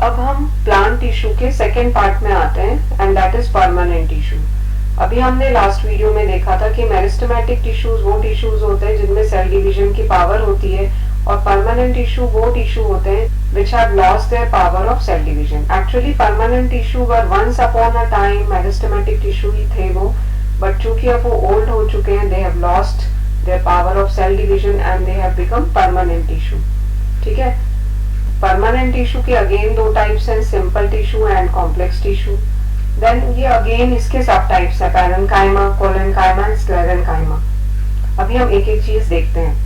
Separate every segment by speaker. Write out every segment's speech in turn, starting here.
Speaker 1: अब हम plant tissue के सेकेंड पार्ट में आते हैं and that is permanent tissue. अभी हमने लास्ट वीडियो में देखा था कि मेरिस्टेमेटिक टिश्यूज वो टिश्यूज होते हैं जिनमें सेल डिवीजन की पावर होती है, और परमानेंट टिश्यू वो टिश्यू होते हैं which have lost their power of cell division. Actually permanent tissue were once upon a time meristematic tissue ही थे वो, बट चूंकि अब वो ओल्ड हो चुके हैं, they have lost their power of cell division and they have become permanent tissue. ठीक है, परमानेंट टिश्यू के अगेन दो टाइप्स हैं, simple tissue and complex tissue. Then ये अगेन इसके सब टाइप्स है, पैरेन्काइमा, कोलेन्काइमा एंड स्क्लेरेन्काइमा। अभी हम एक एक चीज देखते हैं।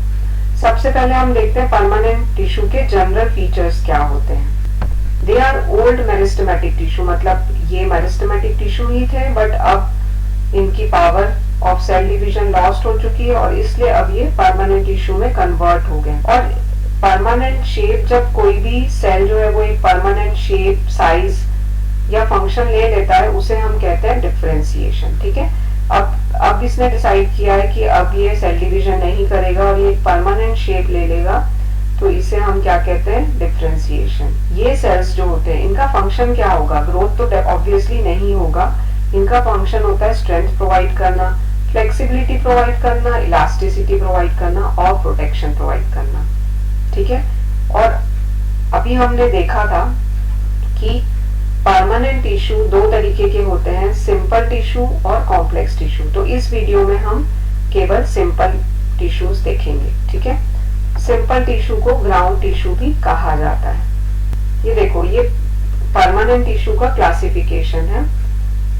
Speaker 1: सबसे पहले हम देखते हैं परमानेंट टिश्यू के जनरल फीचर्स क्या होते हैं। They are old meristematic tissue, मतलब ये मेरिस्टेमेटिक टिश्यू ही थे बट अब इनकी power of cell division lost हो चुकी है और इसलिए अब ये परमानेंट टिश्यू में कन्वर्ट हो गए। और परमानेंट शेप, जब कोई भी सेल जो है वो एक परमानेंट शेप, साइज या फंक्शन ले लेता है, उसे हम कहते हैं डिफरेंशिएशन। ठीक है, अब इसने डिसाइड किया है कि अब ये सेल डिवीजन नहीं करेगा और ये एक परमानेंट शेप ले लेगा, तो इसे हम क्या कहते हैं, डिफरेंशिएशन। ये सेल्स जो होते हैं इनका फंक्शन क्या होगा, ग्रोथ तो ऑब्वियसली नहीं होगा, इनका फंक्शन होता है स्ट्रेंथ प्रोवाइड करना, फ्लेक्सिबिलिटी प्रोवाइड करना, इलास्टिसिटी प्रोवाइड करना और प्रोटेक्शन प्रोवाइड करना। ठीक है, और अभी हमने देखा था कि परमानेंट टिश्यू दो तरीके के होते हैं, सिंपल टिश्यू और कॉम्प्लेक्स टिश्यू। तो इस वीडियो में हम केवल सिंपल टिश्यूज देखेंगे। ठीक है, सिंपल टिश्यू को ग्राउंड टिश्यू भी कहा जाता है। ये देखो, ये परमानेंट टिश्यू का क्लासिफिकेशन है।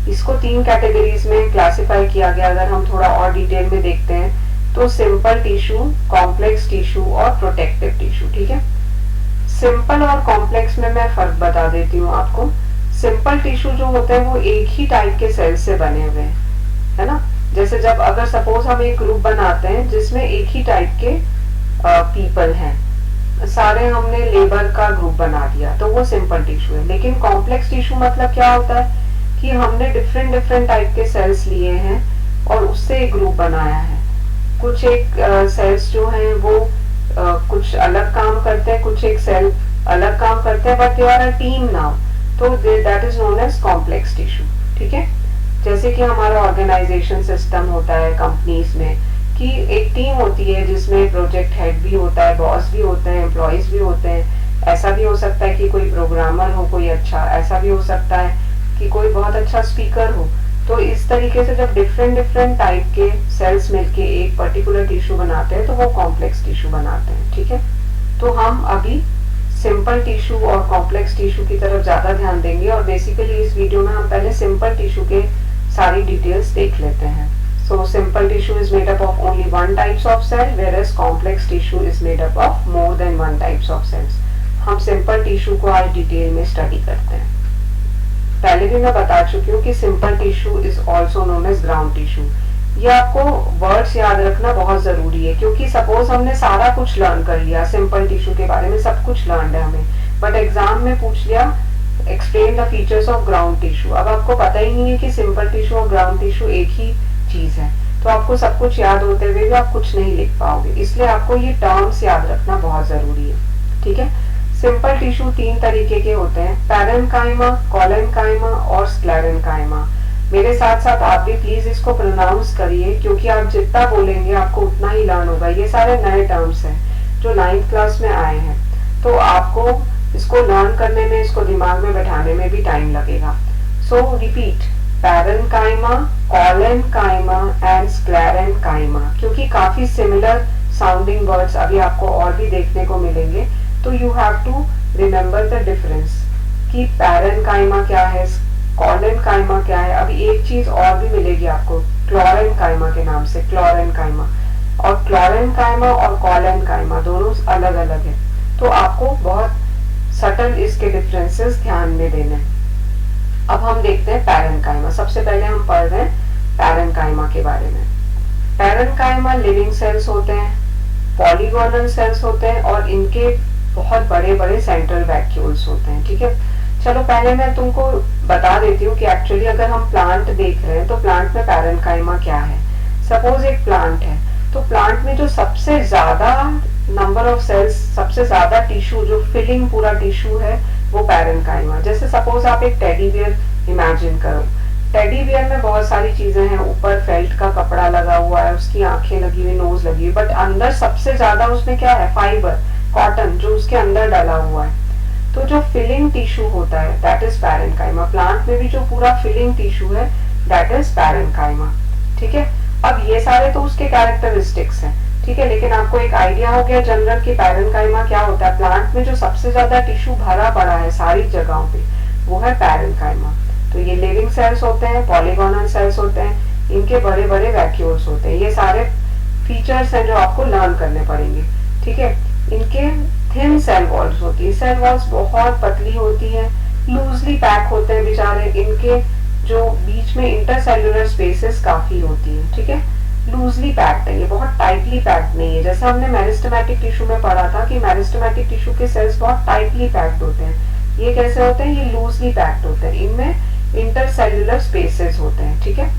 Speaker 1: इसको तीन कैटेगरीज में क्लासिफाई किया गया। अगर हम थोड़ा और डिटेल में देखते हैं तो सिंपल टिश्यू, कॉम्प्लेक्स टिश्यू और प्रोटेक्टिव टिश्यू। ठीक है, सिंपल और कॉम्प्लेक्स में मैं फर्क बता देती हूँ आपको। सिंपल टिश्यू जो होते हैं वो एक ही टाइप के सेल से बने हुए हैं, है ना। जैसे जब अगर सपोज हम एक ग्रुप बनाते हैं जिसमें एक ही टाइप के पीपल हैं, सारे हमने लेबर का ग्रुप बना दिया, तो वो सिंपल टिश्यू है। लेकिन कॉम्प्लेक्स टिश्यू मतलब क्या होता है कि हमने डिफरेंट डिफरेंट टाइप के सेल्स लिए हैं और उससे एक ग्रुप बनाया है। कुछ एक सेल्स जो हैं वो कुछ अलग काम करते हैं, कुछ एक सेल अलग काम करते हैं, but they are a team now, तो that is known as complex tissue. ठीक है, जैसे कि हमारा ऑर्गेनाइजेशन सिस्टम होता है कंपनीज में कि एक टीम होती है जिसमें प्रोजेक्ट हेड भी होता है, बॉस भी होते हैं, एम्प्लॉयज भी होते हैं। ऐसा भी हो सकता है कि कोई प्रोग्रामर हो कोई अच्छा, ऐसा भी हो सकता है कि कोई बहुत अच्छा स्पीकर हो। तो इस तरीके से जब डिफरेंट डिफरेंट टाइप के सेल्स मिलके एक पर्टिकुलर टिश्यू बनाते हैं तो वो कॉम्प्लेक्स टिश्यू बनाते हैं। ठीक है, तो हम अभी सिंपल टिश्यू और कॉम्प्लेक्स टिश्यू की तरफ ज्यादा ध्यान देंगे और बेसिकली इस वीडियो में हम पहले सिंपल टिश्यू के सारी डिटेल्स देख लेते हैं। So simple tissue is made up of only one types of cell, whereas complex tissue is made up of more than one types of cells. हम सिंपल टिश्यू को आज डिटेल में study करते हैं। पहले भी मैं बता चुकी हूँ कि simple tissue is also known as ground tissue. ये आपको वर्ड्स याद रखना बहुत जरूरी है, क्योंकि सपोज हमने सारा कुछ लर्न कर लिया सिंपल टिश्यू के बारे में, सब कुछ लर्न है हमें, बट एग्जाम में पूछ लिया explain the features of ground tissue. अब आपको पता ही नहीं है कि सिंपल टिश्यू और ग्राउंड टिश्यू एक ही चीज है, तो आपको सब कुछ याद होते हुए भी आप कुछ नहीं लिख पाओगे। इसलिए आपको ये टर्म्स याद रखना बहुत जरूरी है। ठीक है, सिंपल टिश्यू तीन तरीके के होते हैं, पैरेन्काइमा, कोलेन्काइमा और स्क्लेरेन्काइमा। मेरे साथ साथ आप भी प्लीज इसको प्रोनाउंस करिए, क्योंकि आप जितना बोलेंगे आपको उतना ही लर्न होगा। ये सारे नए टर्म्स हैं जो 9th क्लास में आए हैं, तो आपको इसको लर्न करने में, इसको दिमाग में बैठाने में भी टाइम लगेगा। सो repeat, parenchyma, collenchyma and sclerenchyma, क्योंकि काफी सिमिलर साउंडिंग वर्ड्स अभी आपको और भी देखने को मिलेंगे, तो you have to remember the difference कि पैरेन्काइमा क्या है, कोलेन्काइमा क्या है। अभी एक चीज और भी मिलेगी आपको क्लोरेन्काइमा के नाम से, क्लोरेन्काइमा, और क्लोरेन्काइमा और कोलेन्काइमा दोनों अलग अलग है, तो आपको बहुत सटल इसके डिफरेंसेस ध्यान में देने हैं। अब हम देखते हैं पैरेन्काइमा। सबसे पहले हम पढ़ रहे हैं पैरेन्काइमा के बारे में। पैरेन्काइमा लिविंग सेल्स होते हैं, पॉलीगोनल सेल्स होते हैं और इनके बहुत बड़े बड़े सेंट्रल वैक्यूल्स होते हैं। ठीक है, चलो पहले मैं तुमको बता देती हूँ कि एक्चुअली अगर हम प्लांट देख रहे हैं तो प्लांट में पैरेन्काइमा क्या है। सपोज एक प्लांट है, तो प्लांट में जो सबसे ज्यादा नंबर ऑफ सेल्स, सबसे ज्यादा टिश्यू जो फिलिंग पूरा टिश्यू है, वो पैरेन्काइमा। जैसे सपोज आप एक टेडी बियर इमेजिन करो, टेडी बियर में बहुत सारी चीजें हैं, ऊपर फेल्ट का कपड़ा लगा हुआ है, उसकी आंखें लगी हुई, नोज लगी हुई, बट अंदर सबसे ज्यादा उसमें क्या है, फाइबर, कॉटन जो उसके अंदर डाला हुआ है। तो जो फिलिंग टिश्यू होता है दैट इज पैरेन्काइमा। प्लांट में भी जो पूरा फिलिंग टिश्यू है दैट इज पैरेन्काइमा। ठीक है, अब ये सारे तो उसके कैरेक्टरिस्टिक्स हैं, ठीक है, लेकिन आपको एक आइडिया हो गया जनरल कि पैरेन्काइमा क्या होता है। प्लांट में जो सबसे ज्यादा टिश्यू भरा पड़ा है सारी जगहों पे वो है पैरेन्काइमा। तो ये लिविंग सेल्स होते हैं, पॉलीगोनल सेल्स होते हैं, इनके बड़े बड़े वैक्यूल्स होते हैं। ये सारे फीचर्स हैं जो आपको लर्न करने पड़ेंगे। ठीक है, इनके थिन सेल वॉल्स होती है, सेल वॉल्स बहुत पतली होती है, लूजली पैक होते हैं बेचारे, इनके जो बीच में इंटरसेल्युलर स्पेसेस काफी होती है। ठीक है, लूजली पैक्ड है, ये बहुत टाइटली पैक्ड नहीं है। जैसे हमने मेरिस्टेमेटिक टिश्यू में पढ़ा था कि मेरिस्टेमेटिक टिश्यू के सेल्स बहुत टाइटली पैक्ड होते हैं, ये कैसे होते हैं, ये लूजली पैक्ड होते हैं, इनमें इंटरसेल्युलर स्पेसेस होते हैं। ठीक है,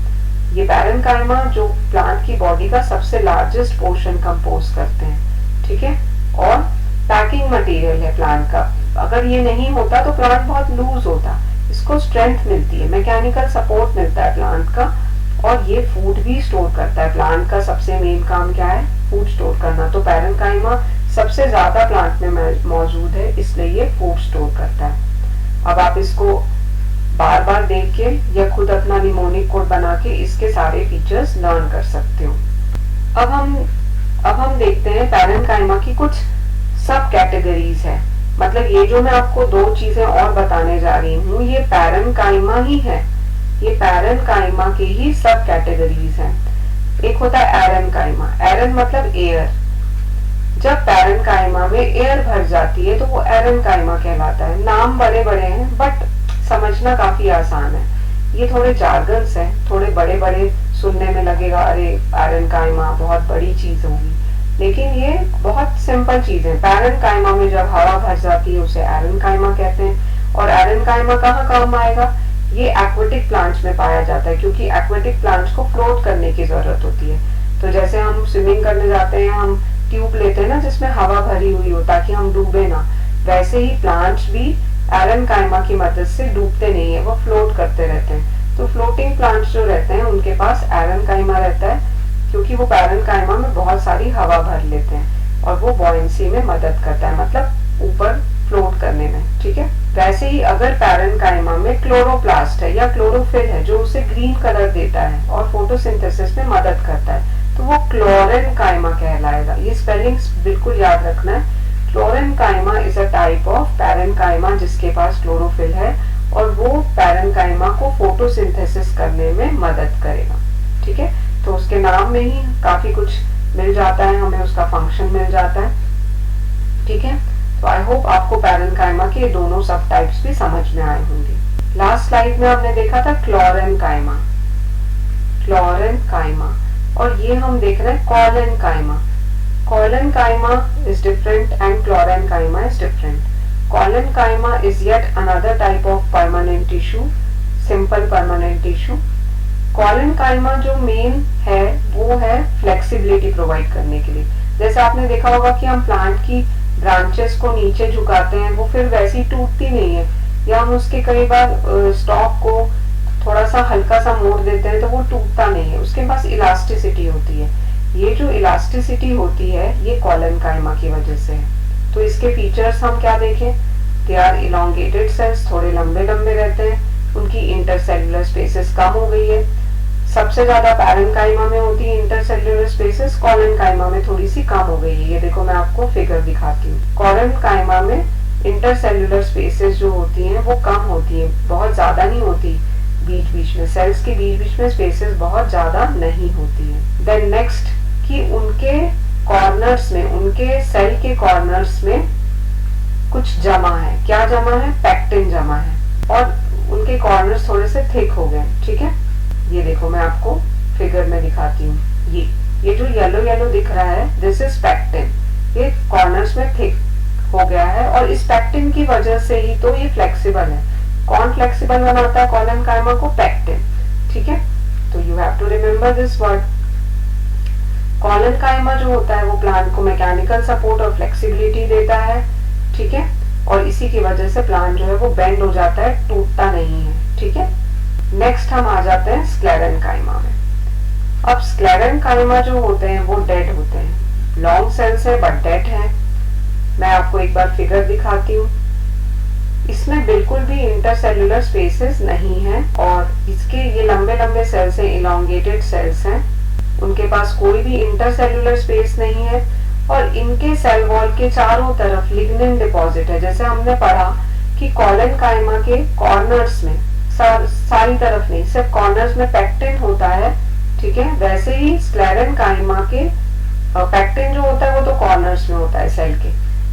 Speaker 1: ये पैरेन्काइमा जो प्लांट की बॉडी का सबसे लार्जेस्ट पोर्शन कंपोज करते हैं। ठीक है, और पैकिंग मटेरियल है प्लांट का। अगर ये नहीं होता तो प्लांट बहुत लूज होता, इसको स्ट्रेंथ मिलती है, मैकेनिकल सपोर्ट मिलता है प्लांट का, और ये फूड भी स्टोर करता है। प्लांट का सबसे मेन काम क्या है, फूड स्टोर करना। तो पैरेन्काइमा सबसे ज्यादा प्लांट में मौजूद है, इसलिए ये फूड स्टोर करता है। अब आप इसको बार बार देख के या खुद अपना निमोनिक कोड बना के इसके सारे फीचर्स लर्न कर सकते हो। अब हम देखते हैं पैरेन्काइमा की कुछ सब कैटेगरीज है। मतलब ये जो मैं आपको दो चीजें और बताने जा रही हूँ ये पैरेन्काइमा ही है, ये पैरेन्काइमा की ही सब कैटेगरीज हैं। एक होता है एरेन्काइमा, एरन मतलब एयर। जब पैरेन्काइमा में एयर भर जाती है तो वो एरेन्काइमा कहलाता है। नाम बड़े बड़े हैं बट समझना काफी आसान है। ये थोड़े जार्गन्स हैं, थोड़े बड़े बड़े सुनने में लगेगा, अरे पैरेन्काइमा बहुत बड़ी चीज होगी, लेकिन ये बहुत सिंपल चीज है। पैरेन्काइमा में जब हवा भर जाती है उसे एरेन्काइमा कहते हैं। और एरेन्काइमा कहाँ काम आएगा, ये एक्वेटिक प्लांट्स में पाया जाता है, क्योंकि एक्वेटिक प्लांट्स को फ्लोट करने की जरूरत होती है। तो जैसे हम स्विमिंग करने जाते हैं, हम ट्यूब लेते हैं ना जिसमें हवा भरी हुई हो ताकि हम डूबे ना, वैसे ही प्लांट्स भी एरेन्काइमा की मदद से डूबते नहीं है, वो फ्लोट करते रहते हैं। तो फ्लोटिंग प्लांट्स जो रहते हैं उनके पास एरेन्काइमा रहता है, क्योंकि वो पैरेन्काइमा में बहुत सारी हवा भर लेते हैं और वो बॉयंसी में मदद करता है, मतलब ऊपर फ्लोट करने में। ठीक है, वैसे ही अगर पैरेन्काइमा में क्लोरोप्लास्ट है या क्लोरोफिल है जो उसे ग्रीन कलर देता है और फोटोसिंथेसिस में मदद करता है, तो वो क्लोरेन्काइमा कहलाएगा। ये स्पेलिंग्स बिल्कुल याद रखना है। क्लोरेन्काइमा is a type of parenchyma जिसके पास क्लोरोफिल है और वो पैरेन्काइमा को फोटोसिंथेसिस करने में मदद करेगा। ठीक है, तो उसके नाम में ही काफी कुछ मिल जाता है, हमें उसका फंक्शन मिल जाता है। ठीक है, तो आई होप आपको पैरेन्काइमा के दोनों सब टाइप्स भी समझ में आए होंगे। लास्ट स्लाइड में हमने देखा था क्लोरेन्काइमा, क्लोरेन्काइमा, और ये हम देख रहे हैं कॉलेन्काइमा। कॉलेन्काइमा is different and chlorenchyma is different. Collenchyma is yet another type of permanent tissue, simple permanent tissue. Collenchyma जो मेन है वो है फ्लेक्सिबिलिटी प्रोवाइड करने के लिए। जैसे आपने देखा होगा कि हम प्लांट की ब्रांचेस को नीचे झुकाते हैं, वो फिर वैसी टूटती नहीं है, या हम उसके कई बार स्टॉक को थोड़ा सा हल्का सा मोड़ देते हैं तो वो टूटता नहीं है, उसके पास इलास्टिसिटी होती है। ये जो इलास्टिसिटी होती है ये कॉलेन्काइमा की वजह से है। तो इसके फीचर्स हम क्या देखें, दे आर इलोंगेटेड सेल्स, थोड़े लंबे लंबे रहते हैं, उनकी इंटरसेल्युलर स्पेसेस कम हो गई है। सबसे ज्यादा पैरेन्काइमा में होती है इंटरसेल्युलर स्पेसेस, कॉलेन्काइमा में थोड़ी सी कम हो गई है। ये देखो मैं आपको फिगर दिखाती हूँ। कॉलेन्काइमा में इंटरसेल्युलर स्पेसेस जो होती हैं वो कम होती है, बहुत ज्यादा नहीं होती, बीच बीच में सेल्स के बीच बीच में स्पेसेस बहुत ज्यादा नहीं होती है। देन नेक्स्ट कि उनके कॉर्नर्स में, उनके सेल के कॉर्नर्स में कुछ जमा है। क्या जमा है, पैक्टिन जमा है, और उनके कॉर्नर्स थोड़े से थिक हो गए। ठीक है, ये देखो मैं आपको फिगर में दिखाती हूँ। ये जो येलो येलो दिख रहा है दिस इज पैक्टिन, ये कॉर्नर्स में थिक हो गया है, और इस पैक्टिन की वजह से ही तो ये फ्लेक्सिबल है। कौन फ्लेक्सिबल बनाता है कॉलेन्काइमा को, पैक्टिन। ठीक है, तो you have to remember this word. Collenchyma जो होता है वो प्लांट को मैकेनिकल सपोर्ट और फ्लेक्सिबिलिटी देता है। ठीक है, और इसी की वजह से प्लांट जो है वो बेंड हो जाता है, टूटता नहीं है। ठीक है, नेक्स्ट हम आ जाते हैं स्क्लेरेन्काइमा में। अब स्क्लेरेन्काइमा जो होते हैं वो डेड होते हैं, लॉन्ग सेल्स है बट डेड है। मैं आपको एक बार फिगर दिखाती हूँ। इसमें बिल्कुल भी इंटरसेल्युलर स्पेसेस नहीं है और इसके ये लंबे लंबे सेल्स हैं, इलोंगेटेड सेल्स हैं, उनके पास कोई भी इंटरसेल्युलर स्पेस नहीं है और इनके सेल वॉल के चारों तरफ लिग्निन डिपॉजिट है। जैसे हमने पढ़ा कि कोलेनकाइमा के कॉर्नर्स में, सारी तरफ नहीं, सिर्फ कॉर्नर्स में पेक्टिन होता है। ठीक है, वैसे ही स्क्लेरेन्काइमा के पेक्टिन जो होता है वो तो कॉर्नर्स में होता है सेल के,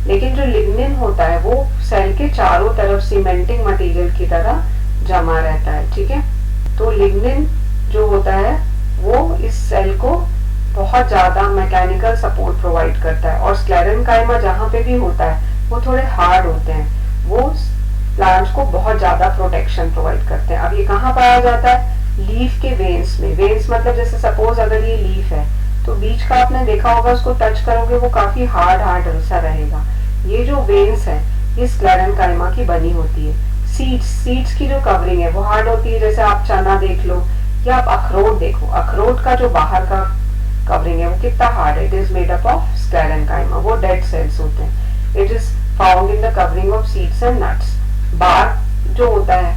Speaker 1: लेकिन जो लिग्निन होता है वो सेल के चारों तरफ सीमेंटिंग मटेरियल की तरह जमा रहता है। ठीक है, तो लिग्निन जो होता है वो इस सेल को बहुत ज्यादा मैकेनिकल सपोर्ट प्रोवाइड करता है और स्क्लेरेन्काइमा जहाँ पे भी होता है वो थोड़े हार्ड होते हैं, वो प्लांट्स को बहुत ज्यादा प्रोटेक्शन प्रोवाइड करते हैं। अब ये कहाँ पाया जाता है? लीफ के वेन्स में। वेन्स मतलब जैसे सपोज अगर ये लीफ है तो बीच का आपने देखा होगा, उसको टच करोगे वो काफी हार्ड सा रहेगा। ये जो वेन्स है ये स्क्लेरेन्काइमा की बनी होती है। सीड्स की जो कवरिंग है वो हार्ड होती है, जैसे आप चना देख लो या आप अखरोट देखो, अखरोट का जो बाहर का कवरिंग है वो कितना हार्ड है। It is made up of sclerenchyma, वो डेड सेल्स होते हैं। It is found in the covering of seeds and nuts. Bark जो होता है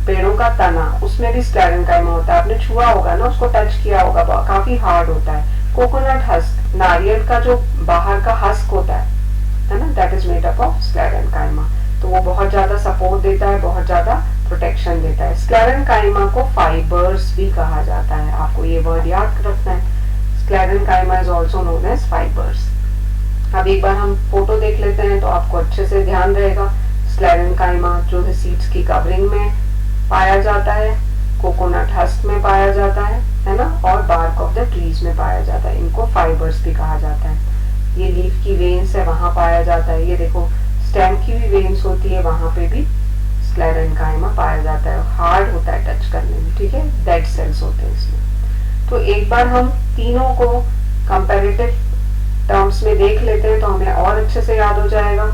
Speaker 1: पेड़ों का तना, उसमें भी स्क्लेरेन्काइमा होता है। आपने छुआ होगा ना, उसको टच किया होगा, काफी हार्ड होता है। कोकोनट हस्क, नारियल का जो बाहर का हस्क होता है ना, that is made up of sclerenchyma. तो वो बहुत ज्यादा सपोर्ट देता है, बहुत ज्यादा प्रोटेक्शन देता है। स्क्लेरेन्काइमा को फाइबर्स भी कहा जाता है, आपको ये वर्ड याद रखना है। Sclerenchyma is also known as fibres. अब एक बार हम फोटो देख लेते हैं तो आपको अच्छे से ध्यान रहेगा। स्क्लेरेन्काइमा जो है सीड्स की कवरिंग में पाया जाता है, कोकोनट हस्क में पाया जाता है ना, और बार्क ऑफ द ट्रीज में पाया जाता है। इनको फाइबर्स भी कहा जाता है। ये लीफ की वेन्स है, वहां पाया जाता है। ये देखो स्टेम की भी वेन्स होती है, वहां पे भी स्क्लेरेन्काइमा पाया जाता है। हार्ड होता है टच करने में। ठीक है, डेड सेल्स होते हैं इसमें। तो एक बार हम तीनों को कंपैरेटिव टर्म्स में देख लेते हैं तो हमें और अच्छे से याद हो जाएगा।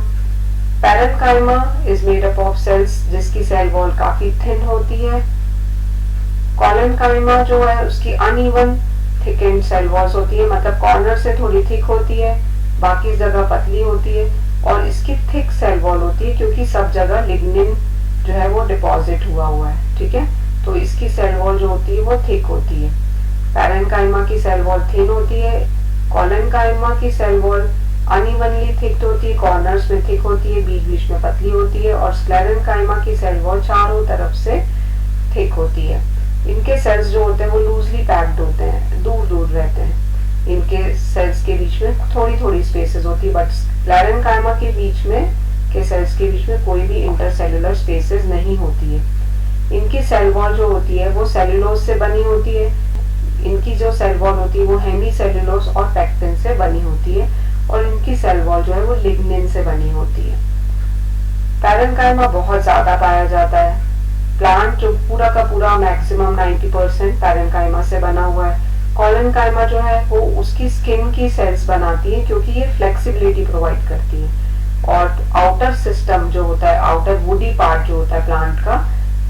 Speaker 1: Parenchyma is made up of cells जिसकी सेल वॉल काफी थिन होती है। कोलेन्काइमा जो है उसकी अनइवन थिकेंड सेल वॉल्स होती है, मतलब कॉर्नर से थोड़ी थिक होती है, बाकी जगह पतली होती है। और इसकी थिक सेल वॉल होती है क्योंकि सब जगह लिग्निन जो है वो डिपॉजिट हुआ है। ठीक है, तो इसकी सेल वॉल जो होती है वो थिक होती है। पैरेन्काइमा की सेल वॉल थिन होती है, कोलेन्काइमा की सेल वॉल अनइवनली थिक होती है, कॉर्नर्स में थिक होती है, बीच बीच में पतली होती है। और स्क्लेरेन्काइमा की सेल वॉल चारों तरफ से थिक होती है। इनके सेल्स जो होते हैं वो लूजली पैक्ड होते हैं, दूर दूर रहते हैं। इनके सेल्स के बीच में थोड़ी थोड़ी स्पेसेस होती है, बट स्क्लेरेन्काइमा के बीच में के सेल्स के बीच में कोई भी इंटरसेल्युलर स्पेसेस नहीं होती है। इनकी सेल वॉल जो होती है वो सेल्यूलोज से बनी होती है। इनकी जो सेल वॉल होती है वो हेमीसेल्यूलोज और पेक्टिन से बनी होती है और इनकी सेल वॉल जो है वो लिग्निन से बनी होती है। पैरेन्काइमा बहुत ज्यादा पाया जाता है। प्लांट जो पूरा का पूरा मैक्सिमम 90% पैरेन्काइमा से बना हुआ है। कोलेन्काइमा जो है वो उसकी स्किन की सेल्स बनाती है क्योंकि ये फ्लेक्सिबिलिटी प्रोवाइड करती है। और आउटर सिस्टम जो होता है, आउटर वुडी पार्ट जो होता है प्लांट का,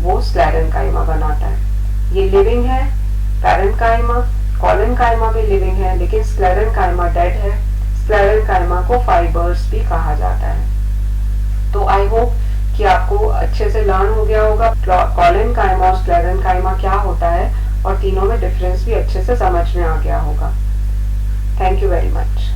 Speaker 1: वो स्क्लेरेन्काइमा बनाता है। ये लिविंग है पैरेन्काइमा, कोलेन्काइमा भी लिविंग है, लेकिन स्क्लेरेन्काइमा डेड है। स्क्लेरेन्काइमा को फाइबर्स भी कहा जाता है। तो आई होप कि आपको अच्छे से लर्न हो गया होगा कोलेन्काइमा और स्क्लेरेन्काइमा क्या होता है और तीनों में डिफरेंस भी अच्छे से समझ में आ गया होगा। Thank you very much.